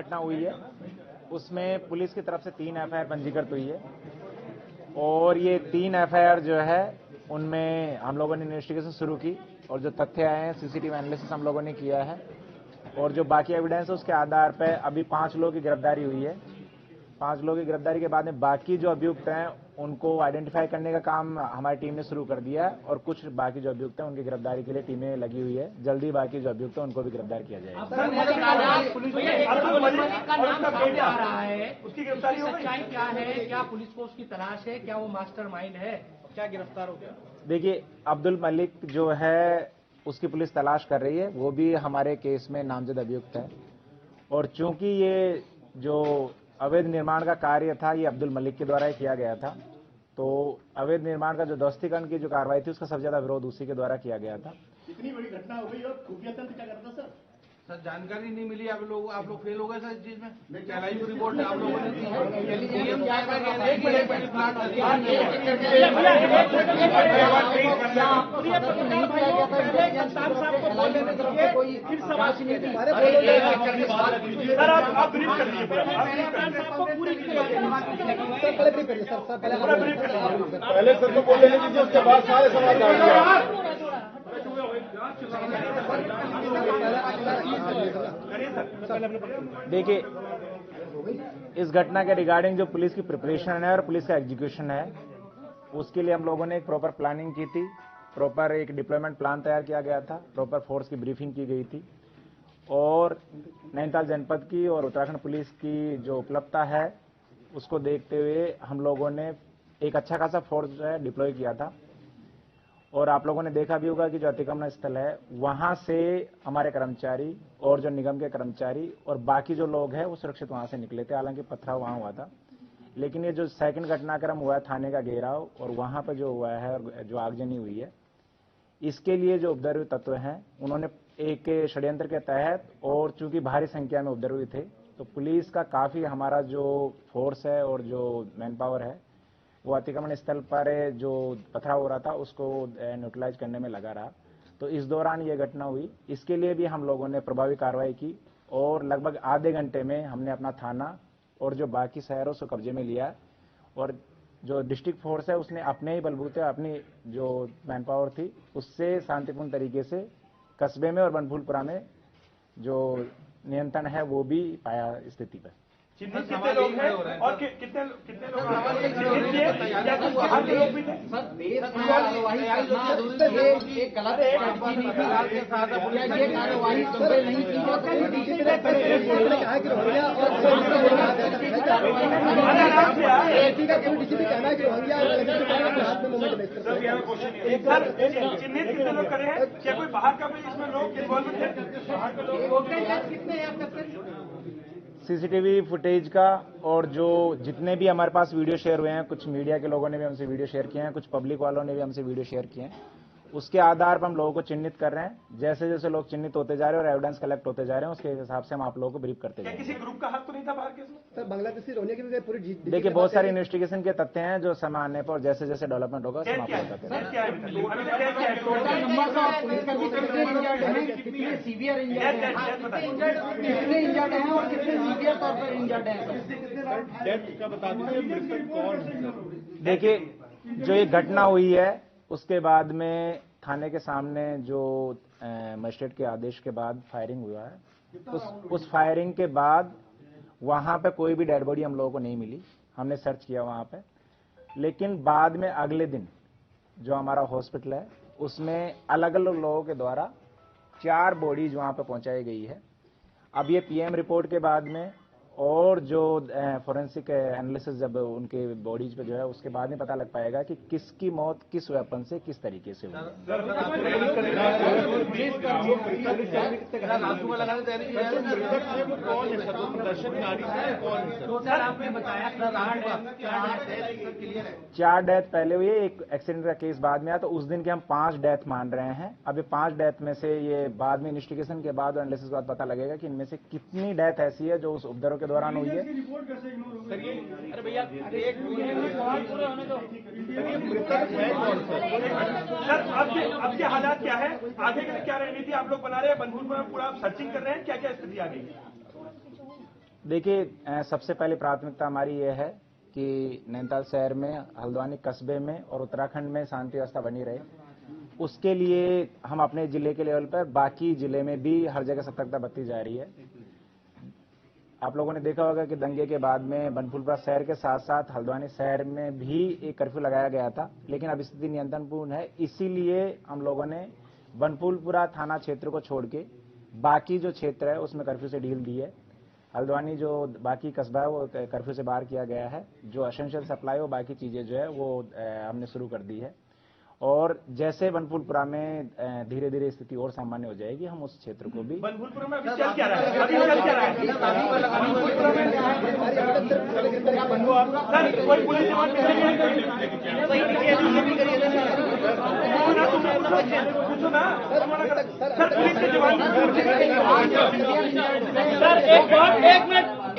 घटना हुई है उसमें पुलिस की तरफ से 3 एफआईआर पंजीकृत हुई है और ये 3 एफआईआर जो है उनमें हम लोगों ने इन्वेस्टिगेशन शुरू की और जो तथ्य आए हैं सीसीटीवी एनालिसिस हम लोगों ने किया है और जो बाकी एविडेंस है उसके आधार पर अभी 5 लोगों की गिरफ्तारी हुई है। 5 लोगों की गिरफ्तारी के बाद में बाकी जो अभियुक्त हैं उनको आइडेंटिफाई करने का काम हमारी टीम ने शुरू कर दिया है और कुछ बाकी जो अभियुक्त हैं उनकी गिरफ्तारी के लिए टीमें लगी हुई है। जल्दी बाकी जो अभियुक्त हैं उनको भी गिरफ्तार किया जाएगा। उसकी गिरफ्तारी सच्चाई क्या है? क्या पुलिस को उसकी तलाश है? क्या वो मास्टरमाइंड है? क्या गिरफ्तार हो गया? देखिए, अब्दुल मलिक जो है उसकी पुलिस तलाश कर रही है, वो भी हमारे केस में नामजद अभियुक्त है और चूंकि ये जो अवैध निर्माण का कार्य था ये अब्दुल मलिक के द्वारा ही किया गया था, तो अवैध निर्माण का जो ध्वस्तीकरण की जो कार्रवाई थी उसका सबसे ज्यादा विरोध उसी के द्वारा किया गया था। इतनी बड़ी घटना हो गई और खुफिया तंत्र क्या करता सर? सर जानकारी नहीं मिली, आप लोग फेल हो गए सर इस चीज में। एलआईयू रिपोर्ट आप लोगों ने दी पहले सर को बोल लेने दीजिए, उसके बाद सारे सवाल देखिए, इस घटना के रिगार्डिंग जो पुलिस की प्रिपरेशन है और पुलिस का एग्जीक्यूशन है उसके लिए हम लोगों ने एक प्रॉपर प्लानिंग की थी, प्रॉपर एक डिप्लॉयमेंट प्लान तैयार किया गया था, प्रॉपर फोर्स की ब्रीफिंग की गई थी और नैनीताल जनपद की और उत्तराखंड पुलिस की जो उपलब्धता है उसको देखते हुए हम लोगों ने एक अच्छा खासा फोर्स जो है डिप्लॉय किया था और आप लोगों ने देखा भी होगा कि जो अतिक्रमण स्थल है वहां से हमारे कर्मचारी और जो निगम के कर्मचारी और बाकी जो लोग हैं वो सुरक्षित वहां से निकले थे। हालांकि पथराव वहां हुआ था, लेकिन ये जो सेकंड घटनाक्रम हुआ है थाने का घेराव और वहां पर जो हुआ है और जो आगजनी हुई है, इसके लिए जो उपद्रवी तत्व हैं उन्होंने एक षड्यंत्र के तहत और चूंकि भारी संख्या में उपद्रवी थे तो पुलिस का काफी हमारा जो फोर्स है और जो मैन पावर है वो अतिक्रमण स्थल पर जो पथराव हो रहा था उसको न्यूट्रलाइज करने में लगा रहा। तो इस दौरान ये घटना हुई, इसके लिए भी हम लोगों ने प्रभावी कार्रवाई की और लगभग आधे घंटे में हमने अपना थाना और जो बाकी शहरों से कब्जे में लिया और जो डिस्ट्रिक्ट फोर्स है उसने अपने ही बलबूते अपनी जो मैन पावर थी उससे शांतिपूर्ण तरीके से कस्बे में और बनभूलपुरा में जो नियंत्रण है वो भी पाया स्थिति पर। चिन्हित कितने लोग हैं और कितने लोग बाहर के लोग भी थे? एक गलत कार्यवाही नहीं की चिन्हित कितने लोग करे हैं? क्या कोई बाहर का भी इसमें लोग इन्वॉल्व थे? बाहर के लोग कितने हैं? सीसीटीवी फुटेज का और जो जितने भी हमारे पास वीडियो शेयर हुए हैं, कुछ मीडिया के लोगों ने भी हमसे वीडियो शेयर किए हैं, कुछ पब्लिक वालों ने भी हमसे वीडियो शेयर किए हैं, उसके आधार पर हम लोगों को चिन्हित कर रहे हैं। जैसे जैसे लोग चिन्हित होते जा रहे हैं और एविडेंस कलेक्ट होते जा रहे हैं उसके हिसाब से हम आप लोगों को ब्रीफ करते जा रहे हैं। किसी ग्रुप का हाथ तो नहीं था बाहर के? सर बांग्लादेशी रोने की भी पूरी देखिए, बहुत सारे इन्वेस्टिगेशन के तथ्य हैं जो समय आने पर जैसे जैसे डेवलपमेंट होगा हम आपको बताते हैं। देखिए, जो ये घटना हुई है उसके बाद में थाने के सामने जो मजिस्ट्रेट के आदेश के बाद फायरिंग हुआ है, उस फायरिंग के बाद वहां पे कोई भी डेड बॉडी हम लोगों को नहीं मिली। हमने सर्च किया वहां पे, लेकिन बाद में अगले दिन जो हमारा हॉस्पिटल है उसमें अलग अलग लोगों के द्वारा 4 बॉडीज वहां पे पहुंचाई गई है। अब ये पीएम रिपोर्ट के बाद में और जो फोरेंसिक एनालिसिस जब उनके बॉडीज पे जो है उसके बाद में पता लग पाएगा कि किसकी मौत किस वेपन से किस तरीके से हुई। चार डेथ पहले हुई, एक एक्सीडेंट का केस बाद में आया, तो उस दिन के हम 5 डेथ मान रहे हैं। अभी 5 डेथ में से ये बाद में इन्वेस्टिगेशन के बाद और एनालिसिस के बाद पता लगेगा कि इनमें से कितनी डेथ ऐसी है जो उस उपद्रव के दौरान हुई है। अरे भैया सर अब के हालात क्या है, आगे के लिए क्या रणनीति आप लोग बना रहे हैं? बनभूलपुर में पूरा सर्चिंग कर रहे हैं, क्या क्या स्थिति आ गई है? देखिए, सबसे पहले प्राथमिकता हमारी ये है कि नैनीताल शहर में, हल्द्वानी कस्बे में और उत्तराखंड में शांति व्यवस्था बनी रहे। उसके लिए हम अपने जिले के लेवल पर बाकी जिले में भी हर जगह सतर्कता बरती जा रही है। आप लोगों ने देखा होगा कि दंगे के बाद में बनफूलपुरा शहर के साथ साथ हल्द्वानी शहर में भी एक कर्फ्यू लगाया गया था, लेकिन अब स्थिति नियंत्रणपूर्ण है। इसीलिए हम लोगों ने बनफूलपुरा थाना क्षेत्र को छोड़ के बाकी जो क्षेत्र है उसमें कर्फ्यू से ढील दी है। हल्द्वानी जो बाकी कस्बा है वो कर्फ्यू से बाहर किया गया है। जो एसेंशियल सप्लाई वो बाकी चीजें जो है वो हमने शुरू कर दी है, और जैसे बनफूलपुरा में धीरे धीरे स्थिति और सामान्य हो जाएगी, हम उस क्षेत्र को भी बनफूलपुरा में अभी चल क्या रहा है? अभी चल क्या रहा है? बनफूलपुरा में सर कोई पुलिस जवान पूछो ना सर, पुलिस के जवान सर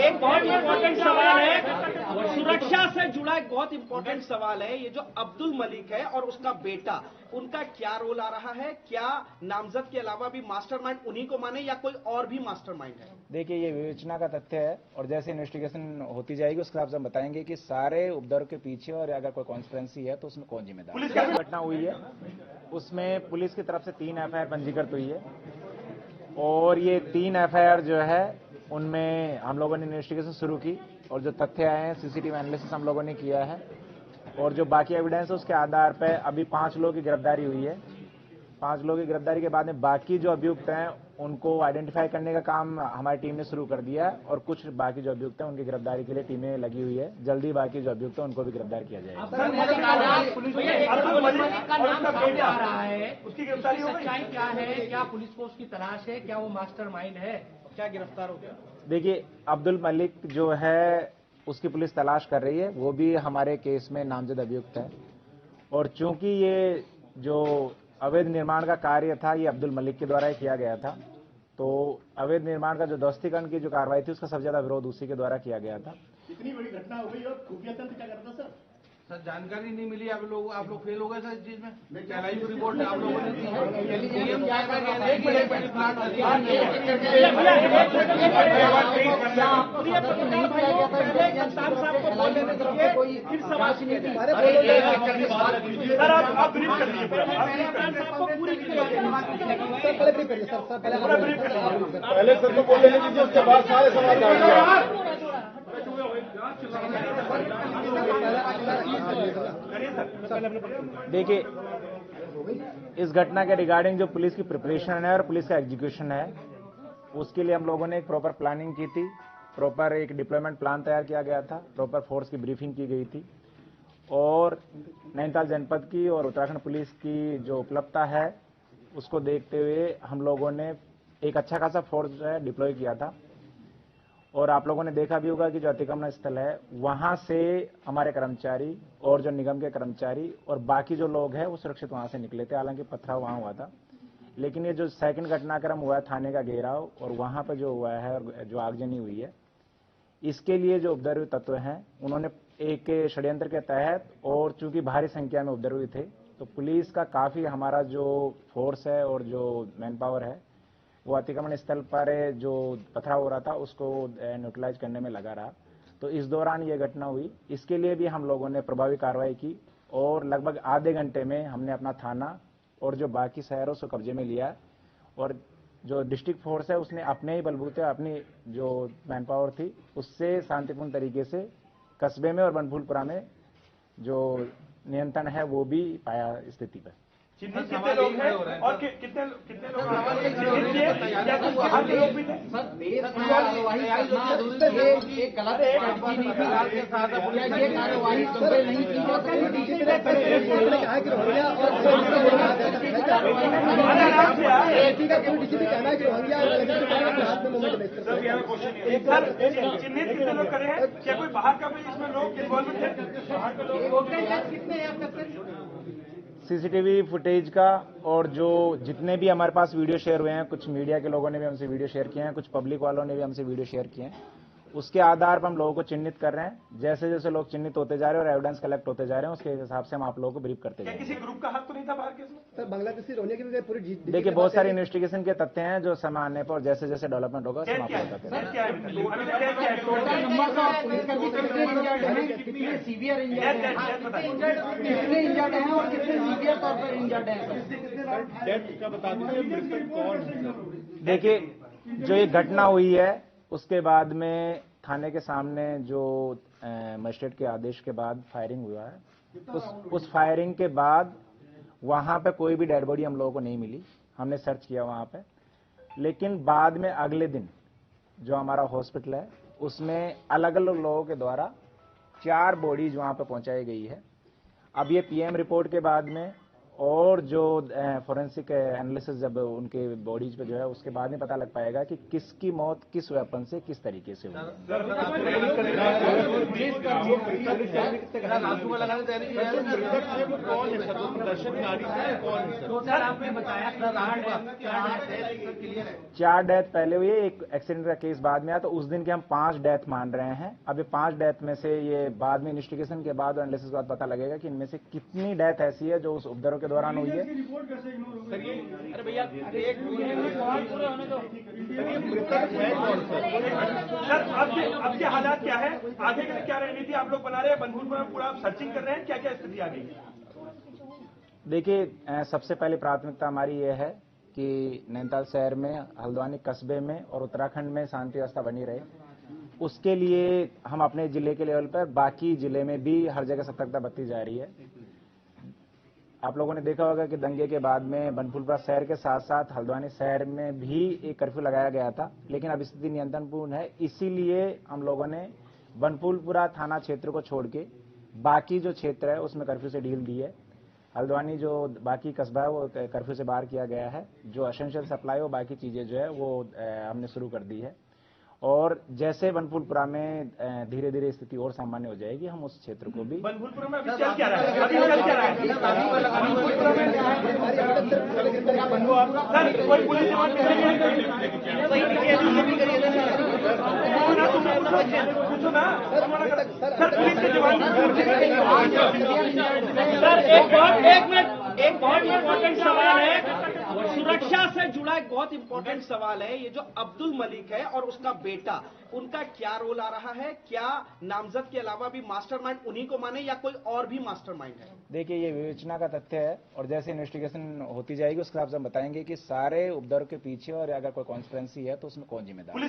एक बहुत इम्पोर्टेंट सवाल है, सुरक्षा से जुड़ा एक बहुत इम्पोर्टेंट सवाल है। ये जो अब्दुल मलिक है और उसका बेटा, उनका क्या रोल आ रहा है? क्या नामजद के अलावा भी मास्टरमाइंड उन्हीं को माने या कोई और भी मास्टरमाइंड है? देखिए, ये विवेचना का तथ्य है और जैसे इन्वेस्टिगेशन होती जाएगी उसके हिसाब से हम बताएंगे कि सारे उपद्रव के पीछे और अगर कोई कॉन्स्पिरेंसी है तो उसमें कौन जिम्मेदार है। जो घटना हुई है उसमें पुलिस की तरफ से 3 एफआईआर पंजीकृत हुई है, और ये 3 एफआईआर जो है उनमें हम लोगों ने इन्वेस्टिगेशन शुरू की और जो तथ्य आए हैं सीसीटीवी एनालिसिस हम लोगों ने किया है, और जो बाकी एविडेंस है उसके आधार पर अभी 5 लोगों की गिरफ्तारी हुई है। 5 लोगों की गिरफ्तारी के बाद में बाकी जो अभियुक्त हैं उनको आइडेंटिफाई करने का काम हमारी टीम ने शुरू कर दिया है, और कुछ बाकी जो अभियुक्त हैं उनकी गिरफ्तारी के लिए टीमें लगी हुई है। जल्दी बाकी जो अभियुक्त हैं उनको भी गिरफ्तार किया जाएगा। उसकी गिरफ्तारी हो गई? सच्चाई क्या है? क्या पुलिस को उसकी तलाश है? क्या वो मास्टरमाइंड है? क्या गिरफ्तार हो गया? देखिए, अब्दुल मलिक जो है उसकी पुलिस तलाश कर रही है, वो भी हमारे केस में नामजद अभियुक्त है। और चूंकि ये जो अवैध निर्माण का कार्य था ये अब्दुल मलिक के द्वारा ही किया गया था, तो अवैध निर्माण का जो ध्वस्तीकरण की जो कार्रवाई थी उसका सबसे ज्यादा विरोध उसी के द्वारा किया गया था। इतनी बड़ी घटना हो गई और खुफिया तंत्र क्या करता सर? सर जानकारी नहीं मिली, आप लोग फेल हो गए सर इस चीज में। लाइव रिपोर्ट आप लोगों ने दी सर, आप ब्रीफ कर लीजिए पहले सर को बोलने दीजिए, उसके बाद सारे सवाल देखिए, इस घटना के रिगार्डिंग जो पुलिस की प्रिपरेशन है और पुलिस का एग्जीक्यूशन है उसके लिए हम लोगों ने एक प्रॉपर प्लानिंग की थी, प्रॉपर एक डिप्लॉयमेंट प्लान तैयार किया गया था, प्रॉपर फोर्स की ब्रीफिंग की गई थी, और नैनीताल जनपद की और उत्तराखंड पुलिस की जो उपलब्धता है उसको देखते हुए हम लोगों ने एक अच्छा खासा फोर्स जो है डिप्लॉय किया था। और आप लोगों ने देखा भी होगा कि जो अतिक्रमण स्थल है वहां से हमारे कर्मचारी और जो निगम के कर्मचारी और बाकी जो लोग हैं वो सुरक्षित वहां से निकले थे, हालांकि पथराव वहां हुआ था। लेकिन ये जो सेकंड घटनाक्रम हुआ है थाने का घेराव और वहां पर जो हुआ है और जो आगजनी हुई है, इसके लिए जो उपद्रवी तत्व हैं उन्होंने एक षड्यंत्र के तहत, और चूंकि भारी संख्या में उपद्रवी थे तो पुलिस का काफी हमारा जो फोर्स है और जो मैन पावर है वो अतिक्रमण स्थल पर जो पथराव हो रहा था उसको न्यूट्रलाइज करने में लगा रहा। तो इस दौरान ये घटना हुई, इसके लिए भी हम लोगों ने प्रभावी कार्रवाई की और लगभग आधे घंटे में हमने अपना थाना और जो बाकी शहरों से कब्जे में लिया, और जो डिस्ट्रिक्ट फोर्स है उसने अपने ही बलबूते अपनी जो मैन पावर थी उससे शांतिपूर्ण तरीके से कस्बे में और बनफूलपुरा में जो नियंत्रण है वो भी पाया स्थिति पर। चिन्हित कितने लोग हैं और कितने लोग क्या कुछ बाहर के लोग भी थे? चिन्हित कितने लोग करे हैं? क्या कोई बाहर का भी इसमें लोग इन्वॉल्व थे? बाहर के लोग कितने हैं अब तक? सीसीटीवी फुटेज का और जो जितने भी हमारे पास वीडियो शेयर हुए हैं, कुछ मीडिया के लोगों ने भी हमसे वीडियो शेयर किए हैं, कुछ पब्लिक वालों ने भी हमसे वीडियो शेयर किए हैं, उसके आधार पर हम लोगों को चिन्हित कर रहे हैं। जैसे जैसे लोग चिन्हित होते जा रहे हैं और एविडेंस कलेक्ट होते जा रहे हैं, उसके हिसाब से हम आप लोगों को ब्रीफ करते जा रहे हैं। किसी ग्रुप का हाथ तो नहीं था बाहर के इसमें? सर बांग्लादेशी रोने की भी पूरी देखिए, बहुत सारी इन्वेस्टिगेशन के तथ्य हैं जो समय आने पर और जैसे जैसे डेवलपमेंट होगा उसमें आप लोग बताते हैं। क्या है अभी तक क्या है? टोटल नंबर का पुलिस का भी कितने इंजर्ड हैं, कितने सीवियर इंजर्ड हैं, कितने इंजर्ड हैं और कितने सीवियर तौर पर इंजर्ड हैं? डेथ का बता दीजिए, मृतक कौन है? देखिए, जो ये घटना हुई है उसके बाद में थाने के सामने जो मजिस्ट्रेट के आदेश के बाद फायरिंग हुआ है, उस फायरिंग के बाद वहां पे कोई भी डेड बॉडी हम लोगों को नहीं मिली। हमने सर्च किया वहां पे, लेकिन बाद में अगले दिन जो हमारा हॉस्पिटल है उसमें अलग अलग लोगों के द्वारा 4 बॉडीज वहां पे पहुंचाई गई है। अब ये पीएम रिपोर्ट के बाद में और जो फोरेंसिक एनालिसिस जब उनके बॉडीज पे जो है उसके बाद में पता लग पाएगा कि किसकी मौत किस वेपन से किस तरीके से हुई। आपने बताया 4 डेथ पहले हुई, एक एक्सीडेंट का केस बाद में आया, तो उस दिन के हम 5 डेथ मान रहे हैं। अब ये 5 डेथ में से ये बाद में इन्वेस्टिगेशन के बाद और एनालिसिस के बाद पता लगेगा कि इनमें से कितनी डेथ ऐसी है जो उस उपद्रव के दौरान हुई है। अरे भैया सर अब के हालात क्या है, आगे के लिए क्या रणनीति आप लोग बना रहे हैं? बनभूलपुर में पूरा सर्चिंग कर रहे हैं, क्या क्या स्थिति आ गई है? देखिए, सबसे पहले प्राथमिकता हमारी ये है कि नैनीताल शहर में, हल्द्वानी कस्बे में और उत्तराखंड में शांति व्यवस्था बनी रहे। उसके लिए हम अपने जिले के लेवल पर बाकी जिले में भी हर जगह सतर्कता बरती जा रही है। आप लोगों ने देखा होगा कि दंगे के बाद में बनभूलपुरा शहर के साथ साथ हल्द्वानी शहर में भी एक कर्फ्यू लगाया गया था, लेकिन अब स्थिति नियंत्रणपूर्ण है। इसीलिए हम लोगों ने बनभूलपुरा थाना क्षेत्र को छोड़ के बाकी जो क्षेत्र है उसमें कर्फ्यू से ढील दी है। हल्द्वानी जो बाकी कस्बा है वो कर्फ्यू से बाहर किया गया है। जो एसेंशियल सप्लाई वो बाकी चीजें जो है वो हमने शुरू कर दी है। और जैसे बनभूलपुरा में धीरे धीरे स्थिति और सामान्य हो जाएगी, हम उस क्षेत्र को भी। बनभूलपुर में अभी चल क्या रहा है? अभी चल क्या रहा है? सर कोई पुलिस जवान पूछो ना सर, पुलिस के जवान। सर एक बहुत इम्पोर्टेंट सवाल है, सुरक्षा से जुड़ा एक बहुत इम्पोर्टेंट सवाल है। ये जो अब्दुल मलिक है और उसका बेटा, उनका क्या रोल आ रहा है? क्या नामजद के अलावा भी मास्टरमाइंड उन्हीं को माने या कोई और भी मास्टरमाइंड है? देखिए, ये विवेचना का तथ्य है और जैसे इन्वेस्टिगेशन होती जाएगी उसके हिसाब से हम बताएंगे कि सारे उपद्रव के पीछे और अगर कोई कॉन्स्पिरेंसी है तो उसमें कौन जिम्मेदार है।